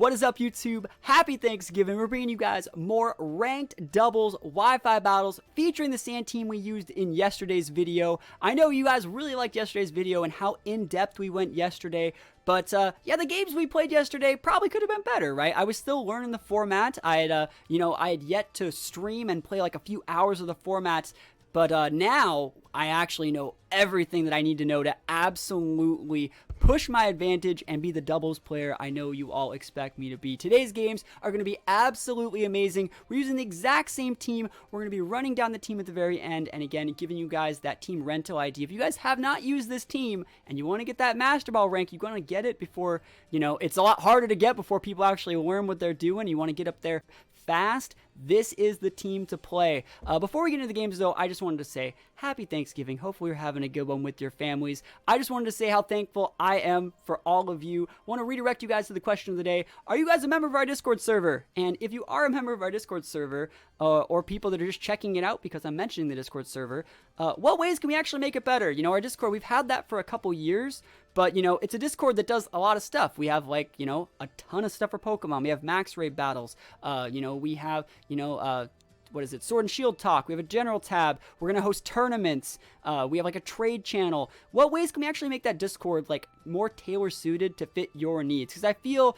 What is up, YouTube? Happy Thanksgiving. We're bringing you guys more ranked doubles Wi-Fi battles featuring the sand team we used in yesterday's video. I know you guys really liked yesterday's video and how in-depth we went yesterday. But, yeah, the games we played yesterday probably could have been better, right? I was still learning the format. I had yet to stream and play like a few hours of the formats. But now I actually know everything that I need to know to absolutely push my advantage and be the doubles player I know you all expect me to be. Today's games are going to be absolutely amazing. We're using the exact same team. We're going to be running down the team at the very end and again giving you guys that team rental ID. If you guys have not used this team and you want to get that Master Ball rank, you're going to get it before, it's a lot harder to get before people actually learn what they're doing. You want to get up there fast. This is the team to play. Before we get into the games though, I just wanted to say happy Thanksgiving. Hopefully you're having a good one with your families. I just wanted to say how thankful I am for all of you. Want to redirect you guys to the question of the day. Are you guys a member of our Discord server? And if you are a member of our Discord server, or people that are just checking it out because I'm mentioning the Discord server, what ways can we actually make it better? Our Discord, we've had that for a couple years, but, it's a Discord that does a lot of stuff. We have, a ton of stuff for Pokemon. We have max raid battles. We have, what is it? Sword and Shield talk. We have a general tab. We're going to host tournaments. We have, a trade channel. What ways can we actually make that Discord, more tailor-suited to fit your needs? Because I feel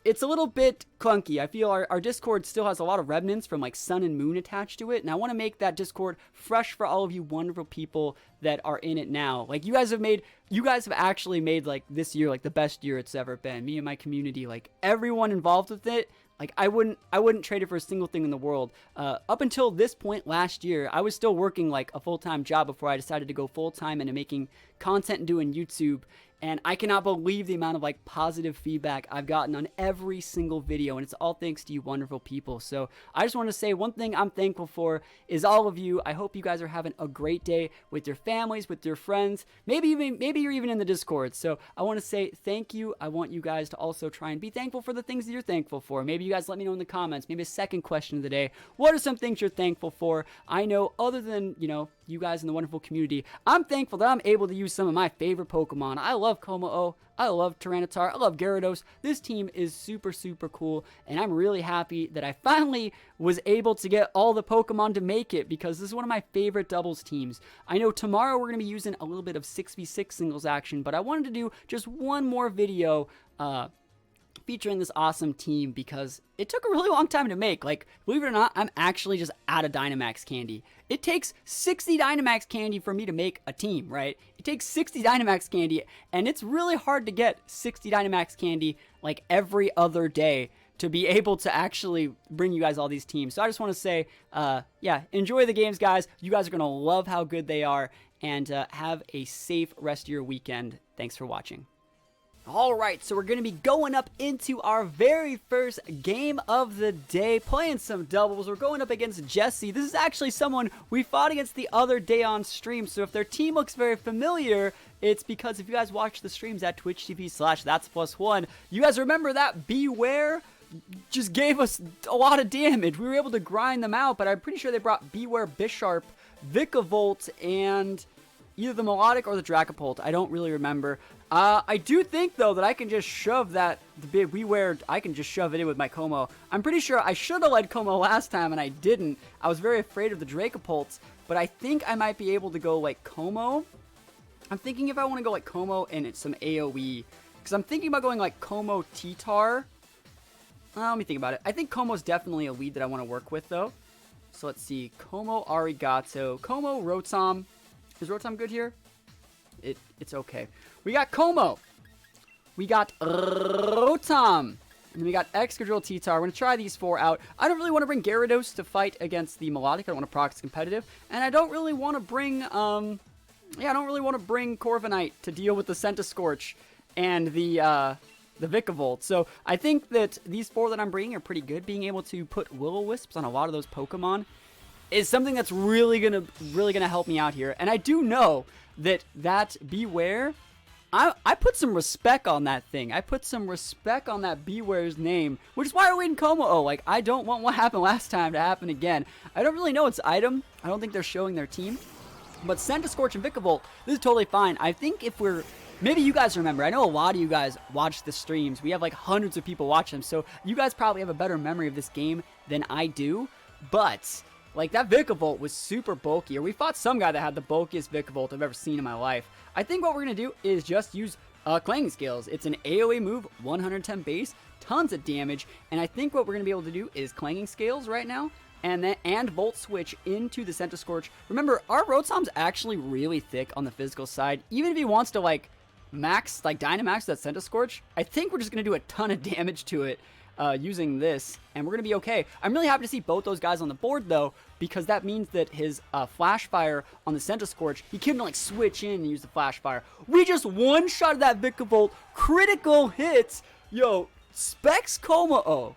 it's a little bit clunky. I feel our Discord still has a lot of remnants from Sun and Moon attached to it, and I want to make that Discord fresh for all of you wonderful people that are in it now. You guys have actually made this year the best year it's ever been. Me and my community, everyone involved with it. I wouldn't trade it for a single thing in the world. Up until this point last year, I was still working a full-time job before I decided to go full-time into making content and doing YouTube. And I cannot believe the amount of positive feedback I've gotten on every single video, and it's all thanks to you wonderful people. So I just want to say one thing I'm thankful for is all of you. I hope you guys are having a great day with your families, with your friends. Maybe you're even in the Discord. So I want to say thank you. I want you guys to also try and be thankful for the things that you're thankful for. Maybe you guys let me know in the comments. Maybe a second question of the day. What are some things you're thankful for? I know other than, you guys in the wonderful community, I'm thankful that I'm able to use some of my favorite Pokemon. I love Como-O, I love Tyranitar, I love Gyarados. This team is super, super cool, and I'm really happy that I finally was able to get all the Pokemon to make it, because this is one of my favorite doubles teams. I know tomorrow we're going to be using a little bit of 6v6 singles action, but I wanted to do just one more video, featuring this awesome team because it took a really long time to make. Believe it or not, I'm actually just out of Dynamax candy. It takes 60 Dynamax candy for me to make a team, right? It takes 60 Dynamax candy, and it's really hard to get 60 Dynamax candy every other day to be able to actually bring you guys all these teams. So I just want to say, yeah, enjoy the games, guys. You guys are going to love how good they are, and have a safe rest of your weekend. Thanks for watching. Alright, so we're going to be going up into our very first game of the day, playing some doubles. We're going up against Jesse. This is actually someone we fought against the other day on stream, so if their team looks very familiar, it's because if you guys watch the streams at twitch.tv/THATSAplusONE, you guys remember that Beware just gave us a lot of damage. We were able to grind them out, but I'm pretty sure they brought Beware, Bisharp, Vikavolt, and either the Melodic or the Dragapult. I don't really remember. I do think, though, that I can just shove the big Beware, I can just shove it in with my Como. I'm pretty sure I should have led Como last time, and I didn't. I was very afraid of the Dragapults, but I think I might be able to go, Como. I'm thinking if I want to go, Como and it's some AoE, because I'm thinking about going, Como T-Tar. Let me think about it. I think Como's definitely a lead that I want to work with, though. So let's see. Como Arigato. Como Rotom. Is Rotom good here? It's okay. We got Como. We got Rotom. And then we got Excadrill, T-Tar. We're going to try these four out. I don't really want to bring Gyarados to fight against the Melodic. I don't want to proc competitive. And I don't really want to bring, I don't really want to bring Corviknight to deal with the Centiskorch and the Vikavolt. So I think that these four that I'm bringing are pretty good. Being able to put Will-O-Wisps on a lot of those Pokemon is something that's really gonna help me out here. And I do know that Beware, I put some respect on that thing. I put some respect on that Beware's name, which is why we're in Como. I don't want what happened last time to happen again. I don't really know its item. I don't think they're showing their team. But Centiskorch and Vikavolt, this is totally fine. I think if we're maybe you guys remember. I know a lot of you guys watch the streams. We have like hundreds of people watch them, so you guys probably have a better memory of this game than I do. But like that Vikavolt was super bulky, or we fought some guy that had the bulkiest Vikavolt I've ever seen in my life. I think what we're gonna do is just use Clanging Scales. It's an AoE move, 110 base, tons of damage, and I think what we're gonna be able to do is Clanging Scales right now, and Volt Switch into the Centiskorch. Remember, our Rotom's actually really thick on the physical side. Even if he wants to like Dynamax that Centiskorch, I think we're just gonna do a ton of damage to it using this, and we're gonna be okay. I'm really happy to see both those guys on the board though, because that means that his Flash Fire on the Centiskorch, he couldn't like switch in and use the Flash Fire. We just one-shot that Vikavolt, critical hits. Yo, Specs Como-O.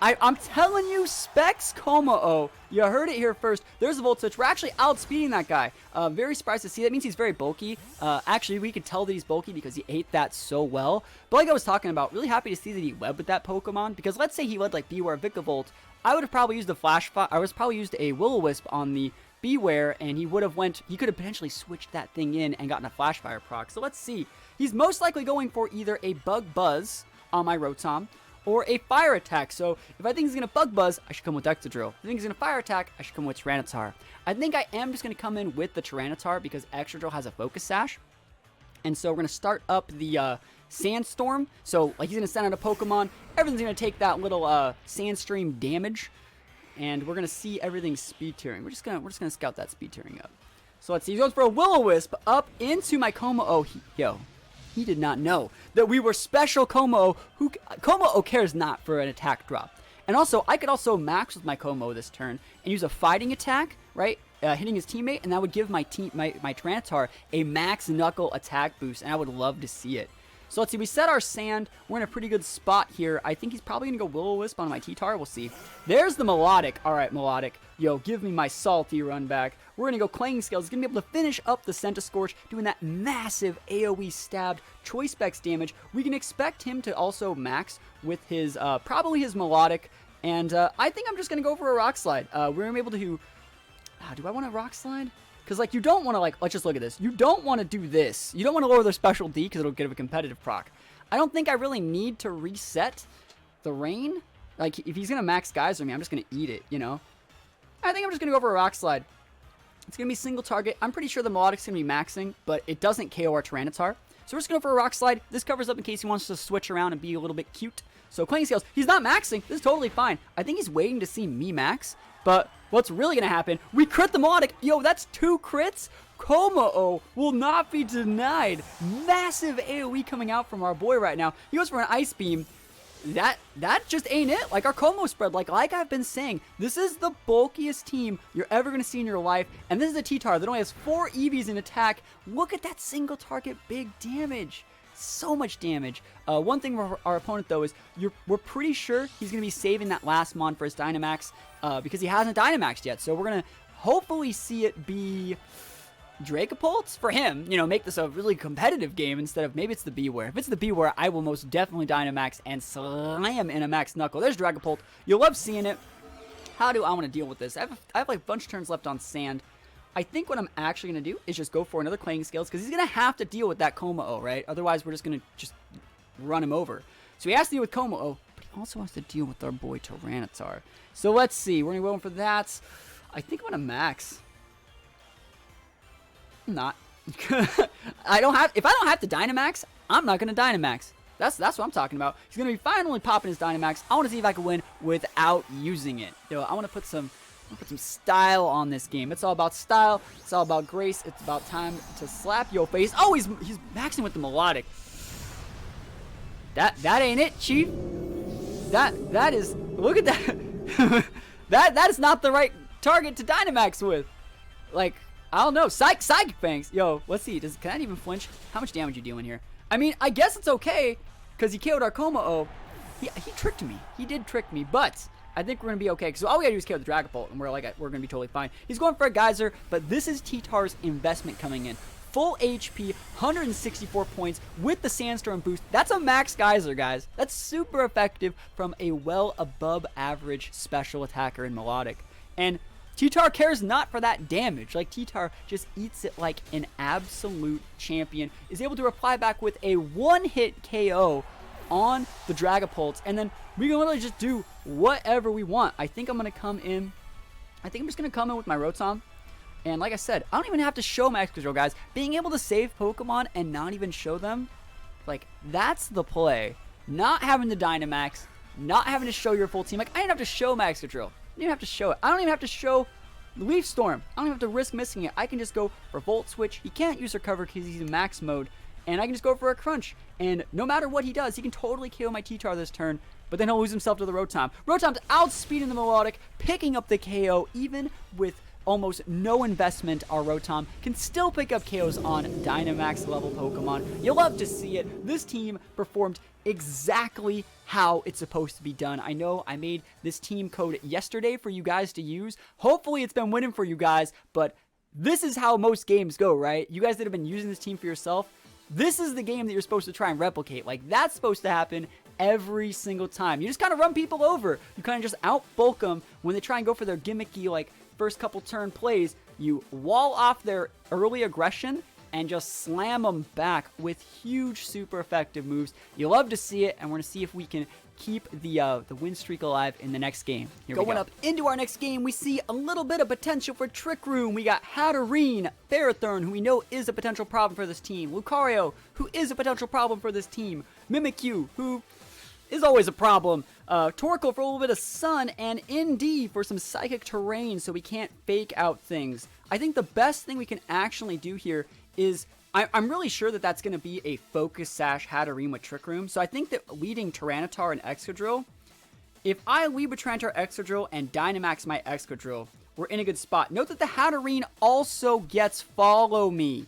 I'm telling you, Specs Como-O. You heard it here first. There's a Volt Switch. We're actually outspeeding that guy. Very surprised to see. That means he's very bulky. Actually, we could tell that he's bulky because he ate that so well. But like I was talking about, really happy to see that he webbed with that Pokemon. Because let's say he led like Beware Vikavolt. I would have probably used the Flash Fire. I was probably used a Will-O-Wisp on the Beware, and he would have he could have potentially switched that thing in and gotten a Flash Fire proc. So let's see. He's most likely going for either a Bug Buzz on my Rotom, or a Fire Attack. So if I think he's going to Bug Buzz, I should come with Excadrill. If I think he's going to Fire Attack, I should come with Tyranitar. I think I am just going to come in with the Tyranitar because Excadrill has a Focus Sash. And so we're going to start up the Sandstorm. So like he's going to send out a Pokemon. Everything's going to take that little Sandstream damage. And we're going to see everything speed tiering. We're just going to scout that speed tiering up. So let's see. He goes for a Will-O-Wisp up into my Como-O. Yo. He did not know that we were special Como-O. Como-O cares not for an attack drop. And also, I could also max with my Como-O this turn and use a fighting attack, right? Hitting his teammate, and that would give my Tyranitar a max knuckle attack boost, and I would love to see it. So let's see, we set our Sand. We're in a pretty good spot here. I think he's probably going to go Will-O-Wisp on my T-Tar. We'll see. There's the Melodic. All right, Melodic. Yo, give me my salty run back. We're going to go Clanging Scales. He's going to be able to finish up the Centiskorch, doing that massive AoE stabbed Choice Specs damage. We can expect him to also max with his, probably his Melodic. And I think I'm just going to go for a Rock Slide. We're going to be able to... do I want a Rock Slide? Because, like, you don't want to, like, let's just look at this. You don't want to do this. You don't want to lower their Special D because it'll give a competitive proc. I don't think I really need to reset the Rain. Like, if he's going to max Geyser me, I'm just going to eat it, you know? I think I'm just going to go for a Rock Slide. It's going to be single target. I'm pretty sure the Melodic's going to be maxing, but it doesn't KO our Tyranitar. So we're just going to go for a Rock Slide. This covers up in case he wants to switch around and be a little bit cute. So Clanging Scales, he's not maxing. This is totally fine. I think he's waiting to see me max, but what's really going to happen, we crit the Melodic. Yo, that's 2 crits. Como-O will not be denied. Massive AoE coming out from our boy right now. He goes for an Ice Beam. That just ain't it. Like our Como spread, like I've been saying, this is the bulkiest team you're ever going to see in your life. And this is a T-Tar that only has 4 EVs in attack. Look at that single target big damage. So much damage. One thing for our opponent, though, is we're pretty sure he's going to be saving that last Mon for his Dynamax because he hasn't Dynamaxed yet. So we're going to hopefully see it be Dragapult for him. You know, make this a really competitive game instead of maybe it's the Beware. If it's the Beware, I will most definitely Dynamax and slam in a Max Knuckle. There's Dragapult. You'll love seeing it. How do I want to deal with this? I have like a bunch of turns left on Sand. I think what I'm actually going to do is just go for another Clanging Scales because he's going to have to deal with that Como-O, right? Otherwise, we're just going to just run him over. So he has to deal with Como-O, but he also has to deal with our boy Tyranitar. So let's see. We're going to go for that. I think I'm going to max. I'm not. If I don't have to Dynamax, I'm not going to Dynamax. That's what I'm talking about. He's going to be finally popping his Dynamax. I want to see if I can win without using it. Yo, I want to put some style on this game. It's all about style. It's all about grace. It's about time to slap your face. Oh, he's maxing with the Melodic. That ain't it, Chief. That is, look at that. that is not the right target to Dynamax with. Like, I don't know. Psychic Fangs. Yo, let's see. Can that even flinch? How much damage you doing here? I mean, I guess it's okay because he KO'd our Como-O. He tricked me. He did trick me, but I think we're going to be okay, because all we got to do is KO the Dragapult, and we're going to be totally fine. He's going for a Geyser, but this is T-Tar's investment coming in. Full HP, 164 points with the Sandstorm boost. That's a max Geyser, guys. That's super effective from a well above average special attacker in Melodic. And T-Tar cares not for that damage. Like, T-Tar just eats it like an absolute champion. Is able to reply back with a one-hit KO on the Dragapult, and then we can literally just do whatever we want. I think I'm going to come in. I think I'm just going to come in with my Rotom. And like I said, I don't even have to show my Excadrill, guys. Being able to save Pokemon and not even show them, like, that's the play. Not having the Dynamax, not having to show your full team. Like, I didn't have to show my Excadrill. I didn't have to show it. I don't even have to show Leaf Storm. I don't even have to risk missing it. I can just go for Volt Switch. He can't use Recover because he's in max mode. And I can just go for a Crunch. And no matter what he does, he can totally KO my T-Tar this turn. But then he'll lose himself to the Rotom. Rotom's outspeeding the Melodic, picking up the KO, even with almost no investment. Our Rotom can still pick up KOs on Dynamax level Pokemon. You'll love to see it. This team performed exactly how it's supposed to be done. I know I made this team code yesterday for you guys to use. Hopefully it's been winning for you guys, but this is how most games go, right? You guys that have been using this team for yourself, this is the game that you're supposed to try and replicate. Like, that's supposed to happen every single time. You just kind of run people over. You kind of just out-bulk them when they try and go for their gimmicky, like, first couple turn plays. You wall off their early aggression and just slam them back with huge, super effective moves. You love to see it, and we're going to see if we can keep the win streak alive in the next game. Going up into our next game, we see a little bit of potential for Trick Room. We got Hatterene, Ferrothorn, who we know is a potential problem for this team, Lucario, who is a potential problem for this team, Mimikyu, who is always a problem, Torkoal for a little bit of Sun, and Indeed for some Psychic Terrain so we can't fake out things. I think the best thing we can actually do here is, I'm really sure that that's going to be a Focus Sash Hatterene with Trick Room. So I think that leading Tyranitar and Excadrill, if I lead with Tyranitar, Excadrill, and Dynamax my Excadrill, we're in a good spot. Note that the Hatterene also gets Follow Me.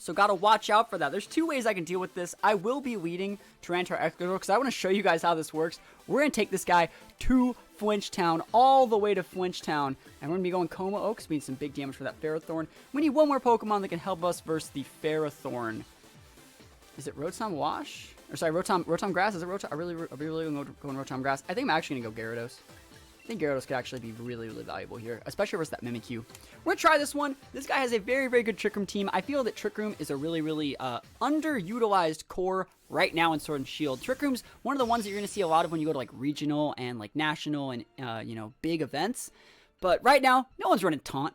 So gotta watch out for that. There's two ways I can deal with this. I will be leading Tyranitar Excadrill because I want to show you guys how this works. We're going to take this guy to Flinchtown, all the way to Flinchtown. And we're going to be going Coma Oaks. We need some big damage for that Ferrothorn. We need one more Pokemon that can help us versus the Ferrothorn. Is it Rotom Wash? Or sorry, Rotom Grass? Is it Rotom? Are we really going Rotom Grass? I think I'm actually going to go Gyarados. I think Gyarados could actually be really, really valuable here, especially versus that Mimikyu. We're going to try this one. This guy has a very, very good Trick Room team. I feel that Trick Room is a really, really underutilized core right now in Sword and Shield. Trick Room's one of the ones that you're going to see a lot of when you go to like regional and like national and, you know, big events. But right now, no one's running Taunt.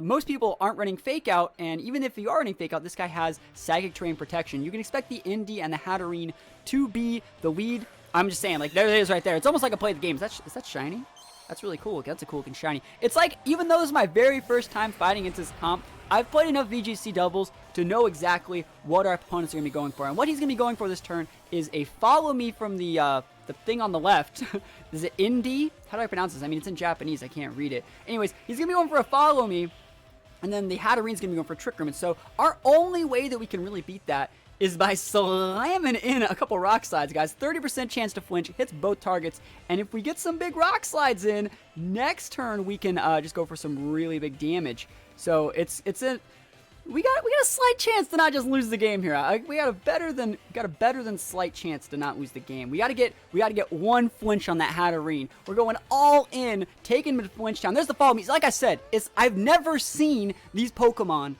Most people aren't running Fake Out, and even if you are running Fake Out, this guy has Psychic Terrain Protection. You can expect the Indy and the Hatterene to be the lead. I'm just saying, like, there it is right there. It's almost like I played the game. Is that shiny? That's really cool. That's a cool looking shiny. It's like, even though this is my very first time fighting against this comp, I've played enough VGC doubles to know exactly what our opponents are going to be going for. And what he's going to be going for this turn is a Follow Me from the thing on the left. Is it Indy? How do I pronounce this? I mean, it's in Japanese. I can't read it. Anyways, he's going to be going for a Follow Me. And then the Hatterene's going to be going for Trick Room. And so our only way that we can really beat that is by slamming in a couple Rock Slides, guys. 30% chance to flinch, hits both targets, and if we get some big Rock Slides in, next turn we can just go for some really big damage. So we got a slight chance to not just lose the game here. We got a better than slight chance to not lose the game. We got to get one flinch on that Hatterene. We're going all in, taking him to Flinchtown. There's the Follow Me. Like I said, I've never seen these Pokemon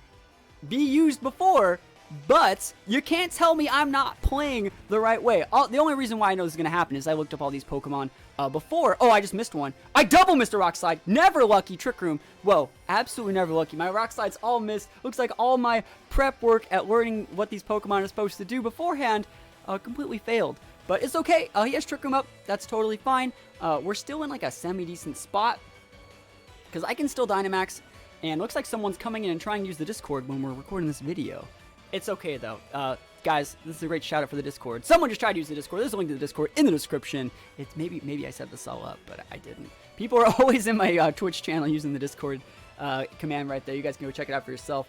be used before. But you can't tell me I'm not playing the right way. The only reason why I know this is going to happen is I looked up all these Pokemon before. Oh, I just missed one. I double missed a Rock Slide. Never lucky. Trick Room. Whoa, absolutely never lucky. My Rock Slides all missed. Looks like all my prep work at learning what these Pokemon are supposed to do beforehand completely failed. But it's okay. He has Trick Room up. That's totally fine. We're still in like a semi-decent spot because I can still Dynamax. And looks like someone's coming in and trying to use the Discord when we're recording this video. It's okay, though. Guys, this is a great shout-out for the Discord. Someone just tried to use the Discord. There's a link to the Discord in the description. It's maybe I set this all up, but I didn't. People are always in my Twitch channel using the Discord command right there. You guys can go check it out for yourself.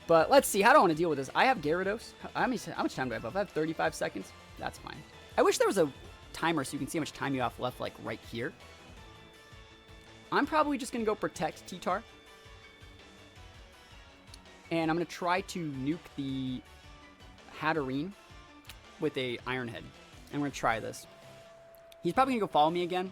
But let's see. How do I want to deal with this? I have Gyarados. How much time do I have? I have 35 seconds. That's fine. I wish there was a timer so you can see how much time you have left, like, right here. I'm probably just going to go Protect T-Tar. And I'm going to try to nuke the Hatterene with a Iron Head. And we're going to try this. He's probably going to go Follow Me again.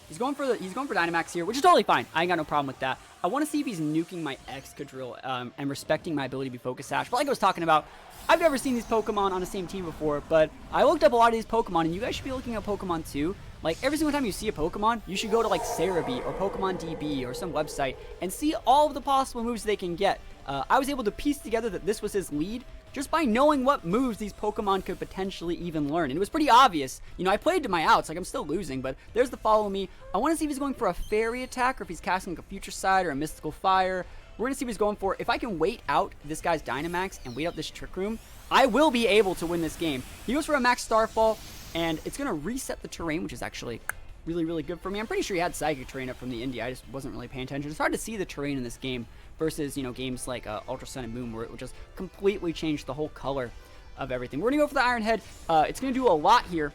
He's going for Dynamax here, which is totally fine. I ain't got no problem with that. I want to see if he's nuking my Excadrill and respecting my ability to be Focus Sash. But like I was talking about, I've never seen these Pokemon on the same team before, but I looked up a lot of these Pokemon, and you guys should be looking up Pokemon too. Like, every single time you see a Pokemon, you should go to, like, Cerebi or Pokemon DB or some website and see all of the possible moves they can get. I was able to piece together that this was his lead just by knowing what moves these Pokemon could potentially even learn. And it was pretty obvious. You know, I played to my outs, like, I'm still losing, but there's the Follow Me. I want to see if he's going for a Fairy attack or if he's casting, like, a Future Sight or a Mystical Fire. We're going to see what he's going for. If I can wait out this guy's Dynamax and wait out this Trick Room, I will be able to win this game. He goes for a Max Starfall, and it's going to reset the terrain, which is actually really, really good for me. I'm pretty sure he had Psychic Terrain up from the India. I just wasn't really paying attention. It's hard to see the terrain in this game versus, you know, games like Ultra Sun and Moon, where it would just completely change the whole color of everything. We're going to go for the Iron Head. It's going to do a lot here.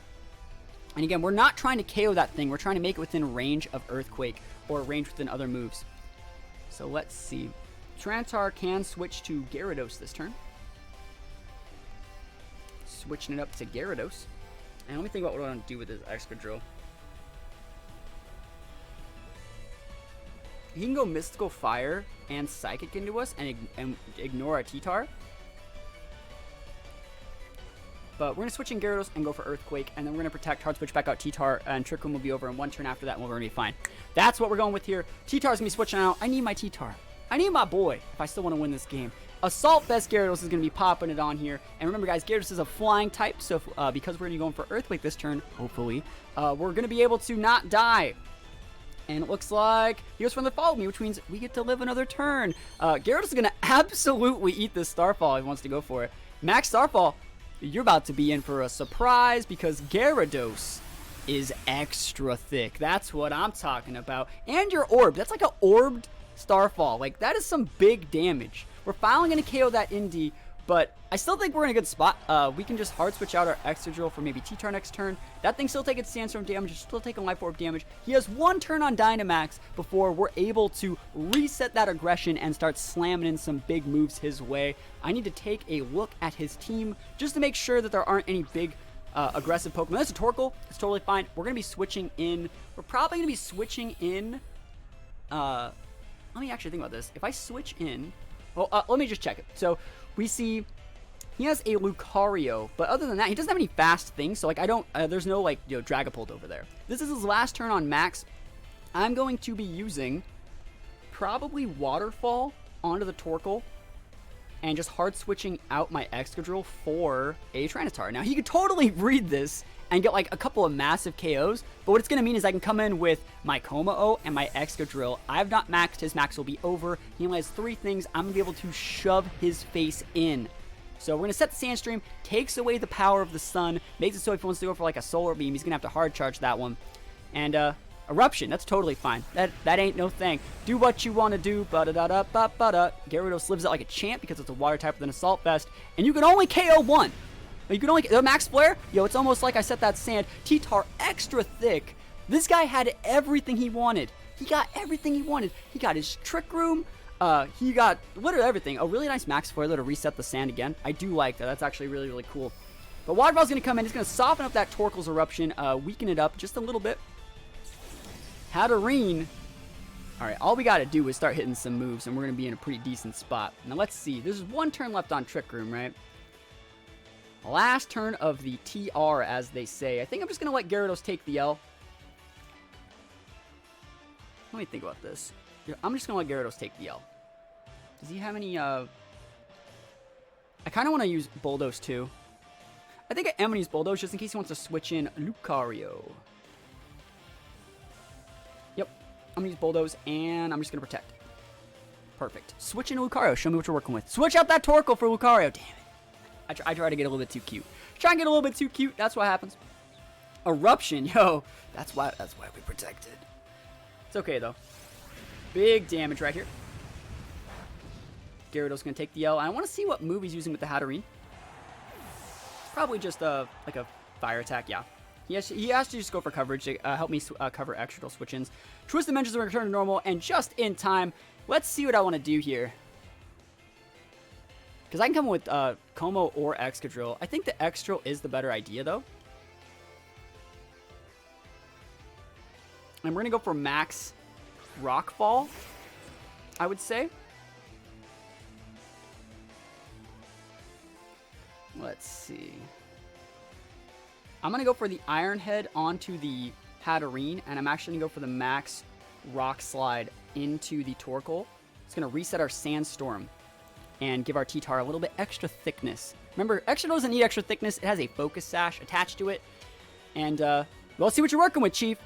And again, we're not trying to KO that thing. We're trying to make it within range of Earthquake or range within other moves. So let's see. Trantar can switch to Gyarados this turn. Switching it up to Gyarados. And let me think about what I want to do with this Excadrill. He can go Mystical Fire and Psychic into us and ignore a T-Tar. But we're going to switch in Gyarados and go for Earthquake, and then we're going to protect, hard switch back out T-Tar, and Trick Room will be over in one turn after that, and we're going to be fine. That's what we're going with here. T-Tar's going to be switching out. I need my T-Tar. I need my boy if I still want to win this game. Assault Vest Gyarados is going to be popping it on here. And remember, guys, Gyarados is a flying type, so because we're going to be going for Earthquake this turn, hopefully, we're going to be able to not die. And it looks like he goes for the Follow Me, which means we get to live another turn. Gyarados is going to absolutely eat this Starfall if he wants to go for it. Max Starfall, you're about to be in for a surprise because Gyarados is extra thick. That's what I'm talking about. And your Orb. That's like an orbed Starfall. Like, that is some big damage. We're finally going to KO that Indy, but I still think we're in a good spot. We can just hard switch out our Excadrill for maybe T-Tar next turn. That thing's still taking Sandstorm damage, it's still taking Life Orb damage. He has one turn on Dynamax before we're able to reset that aggression and start slamming in some big moves his way. I need to take a look at his team just to make sure that there aren't any big aggressive Pokemon. That's a Torkoal. It's totally fine. We're going to be switching in. We're probably going to be switching in. Let me actually think about this. If I switch in... Well, let me just check it. So, we see he has a Lucario, but other than that, he doesn't have any fast things, so, like, I don't, there's no, like, you know, Dragapult over there. This is his last turn on Max. I'm going to be using probably Waterfall onto the Torkoal and just hard switching out my Excadrill for a Tyranitar. Now, he could totally read this and get like a couple of massive KOs, but what it's going to mean is I can come in with my Komao and my Excadrill. I've not maxed, his max will be over. He only has 3 things. I'm going to be able to shove his face in. So we're going to set the Sandstream, takes away the power of the sun, makes it so if he wants to go for like a Solar Beam, he's going to have to hard charge that one. And Eruption, that's totally fine. That ain't no thing. Do what you want to do. Ba-da-da-da-ba-ba-da. Gyarados lives it like a champ because it's a water type with an Assault Vest, and you can only KO one. You can only the Max Flare. Yo, it's almost like I set that sand. T-Tar extra thick. This guy had everything he wanted. He got everything he wanted. He got his Trick Room. He got literally everything. A really nice Max Flare to reset the sand again. I do like that. That's actually really, really cool. But Water Ball's going to come in. He's going to soften up that Torkoal's Eruption, weaken it up just a little bit. Hatterene. Alright, all we got to do is start hitting some moves, and we're going to be in a pretty decent spot. Now, let's see. There's one turn left on Trick Room, right? Last turn of the TR, as they say. I think I'm just going to let Gyarados take the L. Let me think about this. I'm just going to let Gyarados take the L. Does he have any, I kind of want to use Bulldoze, too. I think I am going to use Bulldoze just in case he wants to switch in Lucario. Yep. I'm going to use Bulldoze, and I'm just going to protect. Perfect. Switch in Lucario. Show me what you're working with. Switch out that Torkoal for Lucario. Damn it. I try to get a little bit too cute. Try and get a little bit too cute. That's what happens. Eruption. Yo. That's why we protected. It's okay, though. Big damage right here. Gyarados going to take the L. I want to see what move he's using with the Hatterene. Probably just like a fire attack, yeah. He has to just go for coverage to help me cover Excadrill switch-ins. Twist Dimensions will return to normal, and just in time. Let's see what I want to do here. Because I can come with Como or Excadrill. I think the Excadrill is the better idea, though. And we're going to go for max Rockfall, I would say. Let's see. I'm going to go for the Iron Head onto the Hatterene, and I'm actually going to go for the max Rock Slide into the Torkoal. It's going to reset our Sandstorm and give our T-Tar a little bit extra thickness. Remember, Extra doesn't need extra thickness. It has a Focus Sash attached to it. And, well, let's see what you're working with, Chief.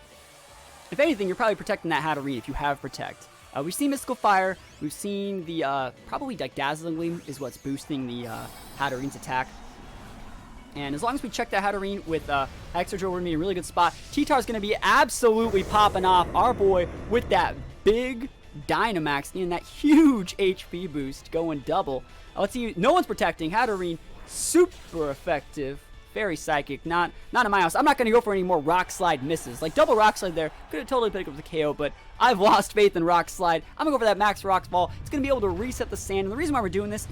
If anything, you're probably protecting that Hatterene if you have Protect. We've seen Mystical Fire. We've seen the, probably like Dazzling Gleam is what's boosting the Hatterene's attack. And as long as we check that Hatterene with Excadrill, we're going to be in a really good spot. T-Tar's going to be absolutely popping off our boy with that big Dynamax, needing that huge HP boost, going double. Let's see, no one's protecting. Hatterene, super effective. Very psychic, not in my house. I'm not going to go for any more Rock Slide misses. Like, double Rock Slide there, could have totally picked up the KO, but I've lost faith in Rock Slide. I'm going to go for that Max Rock Ball. It's going to be able to reset the sand, and the reason why we're doing this,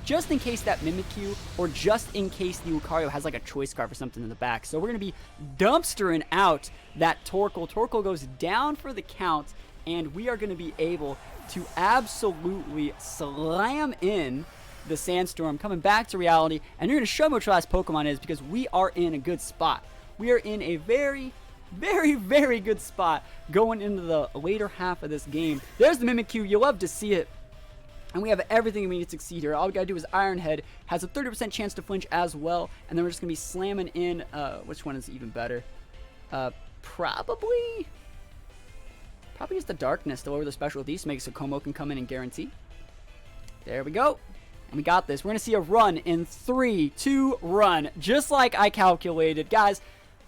just in case that Mimikyu, or just in case the Lucario has like a Choice Scarf or something in the back. So we're going to be dumpstering out that Torkoal. Torkoal goes down for the count, and we are going to be able to absolutely slam in the Sandstorm, coming back to reality, and you're going to show me what your last Pokemon is, because we are in a good spot. We are in a very, very, very good spot going into the later half of this game. There's the Mimikyu. You'll love to see it. And we have everything we need to succeed here. All we gotta do is Iron Head. Has a 30% chance to flinch as well. And then we're just gonna be slamming in, which one is even better? Probably just the Darkness to lower the special D, so make it so Como can come in and guarantee. There we go. And we got this. We're going to see a run in 3, 2, run. Just like I calculated. Guys,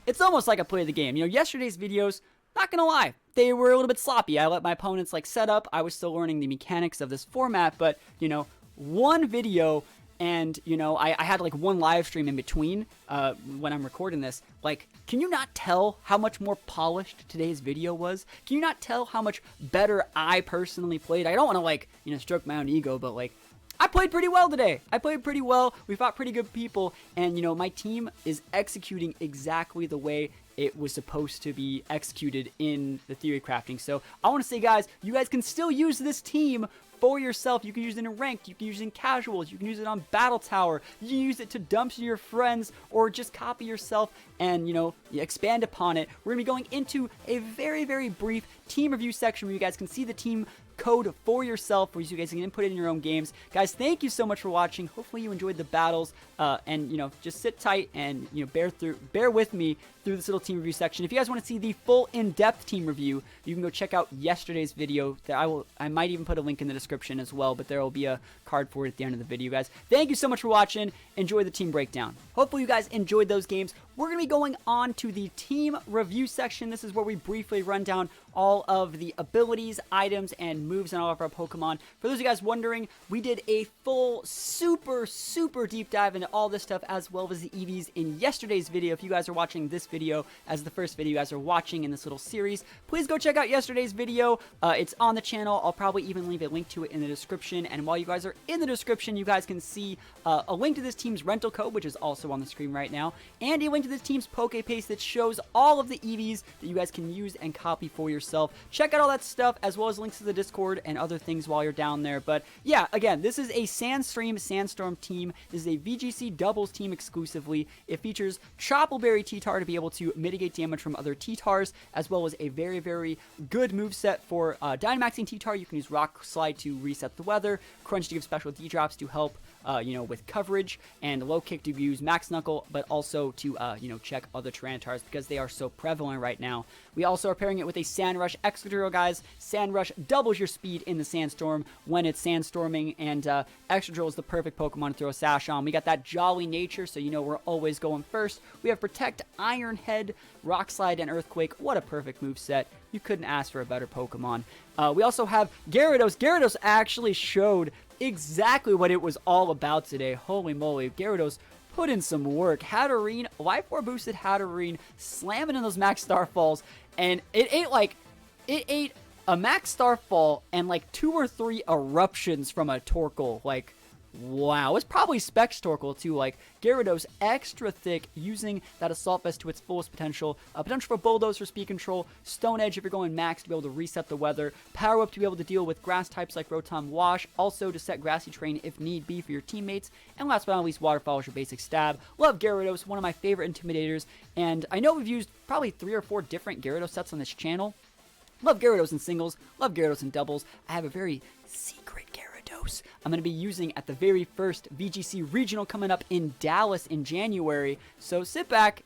it's almost like I played the game. You know, yesterday's videos, not going to lie, they were a little bit sloppy. I let my opponents, like, set up. I was still learning the mechanics of this format. But, you know, one video and, you know, I had, like, one live stream in between when I'm recording this. Like, can you not tell how much more polished today's video was? Can you not tell how much better I personally played? I don't want to, like, you know, stroke my own ego, but, like, I played pretty well today. I played pretty well. We fought pretty good people. And, you know, my team is executing exactly the way it was supposed to be executed in the theory crafting. So I want to say, guys, you guys can still use this team for yourself. You can use it in ranked, you can use it in casuals, you can use it on Battle Tower, you can use it to dump to your friends, or just copy yourself and, you know, expand upon it. We're going to be going into a very, very brief team review section where you guys can see the team code for yourself, where you guys can input it in your own games. Guys, thank you so much for watching. Hopefully you enjoyed the battles, and, you know, just sit tight and, you know, bear with me through this little team review section. If you guys want to see the full in-depth team review, you can go check out yesterday's video. That I might even put a link in the description as well, but there will be a card for it at the end of the video, guys. Thank you so much for watching. Enjoy the team breakdown. Hopefully you guys enjoyed those games. We're going to be going on to the team review section. This is where we briefly run down all of the abilities, items, and moves on all of our Pokemon. For those of you guys wondering, we did a full, super, super deep dive into all this stuff, as well as the EVs in yesterday's video. If you guys are watching this video as the first video you guys are watching in this little series, please go check out yesterday's video. It's on the channel. I'll probably even leave a link to it in the description. And while you guys are in the description, you guys can see a link to this team's rental code, which is also on the screen right now, and a link to this team's PokePaste that shows all of the EVs that you guys can use and copy for yourself. Check out all that stuff, as well as links to the Discord and other things while you're down there. But yeah, again, this is a Sandstorm team. This is a VGC doubles team exclusively. It features Choppleberry T-Tar to be able to mitigate damage from other T-Tars, as well as a very, very good moveset for Dynamaxing T-Tar. You can use Rock Slide to reset the weather, Crunch to give special D-drops to help you know, with coverage, and Low Kick to use Max Knuckle, but also to, you know, check other Tyrantars because they are so prevalent right now. We also are pairing it with a Sand Rush Excadrill, guys. Sand Rush doubles your speed in the Sandstorm when it's sandstorming, and Excadrill is the perfect Pokemon to throw a sash on. We got that jolly nature, so you know we're always going first. We have Protect, Iron Head, Rock Slide, and Earthquake. What a perfect moveset. You couldn't ask for a better Pokemon. We also have Gyarados. Gyarados actually showed exactly what it was all about today. Holy moly, Gyarados put in some work. Hatterene, Life Orb boosted Hatterene, slamming in those Max Starfalls, and it ate a Max Starfall and like 2 or 3 eruptions from a Torkoal. Like, Wow, it's probably Spectorcal too, like Gyarados extra thick, using that Assault Vest to its fullest potential. Potential for Bulldoze for speed control, Stone Edge if you're going max to be able to reset the weather, Power Up to be able to deal with grass types like Rotom Wash, also to set Grassy Terrain if need be for your teammates, and last but not least, Waterfall is your basic stab. Love Gyarados, one of my favorite Intimidators, and I know we've used probably 3 or 4 different Gyarados sets on this channel. Love Gyarados in singles, love Gyarados in doubles. I have a very secret Gyarados I'm going to be using at the very first VGC regional coming up in Dallas in January. So sit back.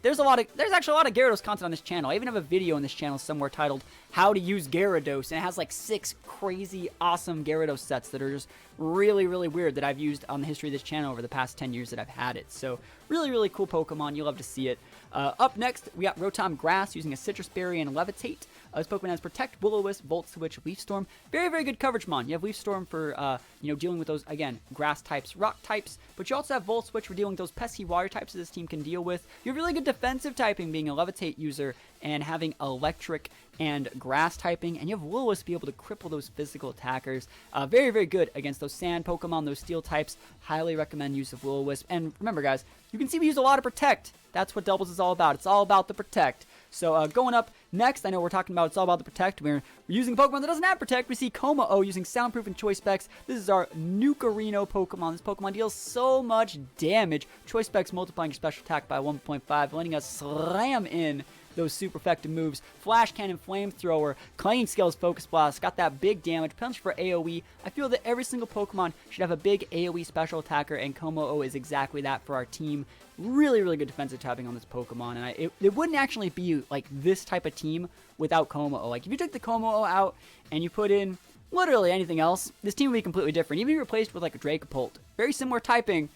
There's actually a lot of Gyarados content on this channel. I even have a video on this channel somewhere titled How to Use Gyarados, and it has like 6 crazy awesome Gyarados sets that are just really, really weird that I've used on the history of this channel over the past 10 years that I've had it. So really, really cool Pokemon. You'll love to see it. Up next, we got Rotom Grass using a Citrus Berry and Levitate. This Pokemon has Protect, Will-O-Wisp, Volt Switch, Leaf Storm. Very, very good coverage mon. You have Leaf Storm for, dealing with those, again, grass types, rock types. But you also have Volt Switch for dealing with those pesky water types that this team can deal with. You have really good defensive typing, being a Levitate user and having Electric and Grass typing. And you have Will-O-Wisp to be able to cripple those physical attackers. Very, very good against those Sand Pokemon, those Steel types. Highly recommend use of Will-O-Wisp. And remember, guys, you can see we use a lot of Protect. That's what doubles is all about. It's all about the Protect. So going up next, I know we're talking about it's all about the Protect. We're using a Pokemon that doesn't have Protect. We see Como-O using Soundproof and Choice Specs. This is our Nukarino Pokemon. This Pokemon deals so much damage. Choice Specs multiplying your special attack by 1.5, letting us slam in those super effective moves. Flash Cannon, Flamethrower, Clanging Scales, Focus Blast, got that big damage, punch for AoE. I feel that every single Pokemon should have a big AoE special attacker, and Como-O is exactly that for our team. Really, really good defensive tapping on this Pokemon, and it wouldn't actually be like this type of team without Como-O. Like if you took the Como-O out and you put in literally anything else, this team would be completely different. Even if you replaced with like a Dracopult, very similar typing,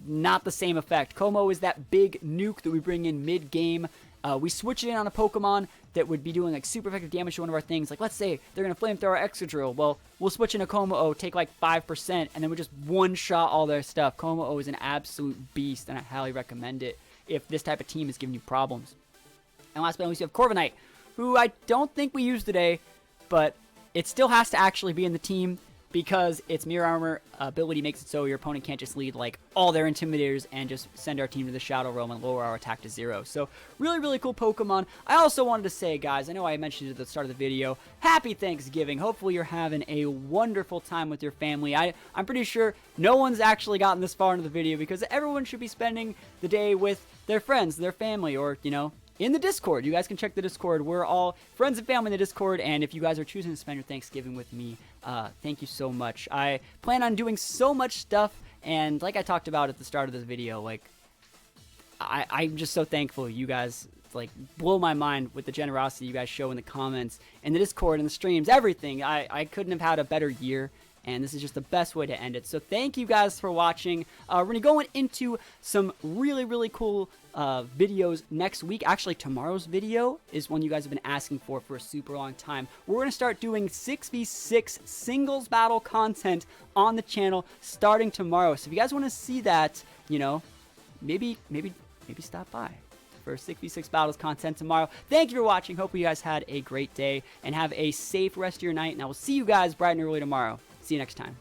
not the same effect. Como is that big nuke that we bring in mid-game. We switch it in on a Pokemon that would be doing like super effective damage to one of our things. Like let's say they're going to Flamethrower Excadrill. Well, we'll switch in a Como-O, take like 5%, and then we just one-shot all their stuff. Como-O is an absolute beast, and I highly recommend it if this type of team is giving you problems. And last but not least, you have Corviknight, who I don't think we use today, but it still has to actually be in the team because its Mirror Armor ability makes it so your opponent can't just lead like all their Intimidators and just send our team to the Shadow Realm and lower our attack to 0. So really, really cool Pokemon. I also wanted to say, guys, I know I mentioned it at the start of the video, happy Thanksgiving. Hopefully you're having a wonderful time with your family. I'm pretty sure no one's actually gotten this far into the video because everyone should be spending the day with their friends, their family, or, in the Discord. You guys can check the Discord. We're all friends and family in the Discord, and if you guys are choosing to spend your Thanksgiving with me, thank you so much. I plan on doing so much stuff, and like I talked about at the start of this video, like, I'm just so thankful you guys, like, blow my mind with the generosity you guys show in the comments, and the Discord, and the streams, everything. I couldn't have had a better year, and this is just the best way to end it. So thank you guys for watching. We're going to go into some really, really cool videos next week. Actually, tomorrow's video is one you guys have been asking for a super long time. We're going to start doing 6v6 singles battle content on the channel starting tomorrow. So if you guys want to see that, maybe stop by for 6v6 battles content tomorrow. Thank you for watching. Hope you guys had a great day and have a safe rest of your night. And I will see you guys bright and early tomorrow. See you next time.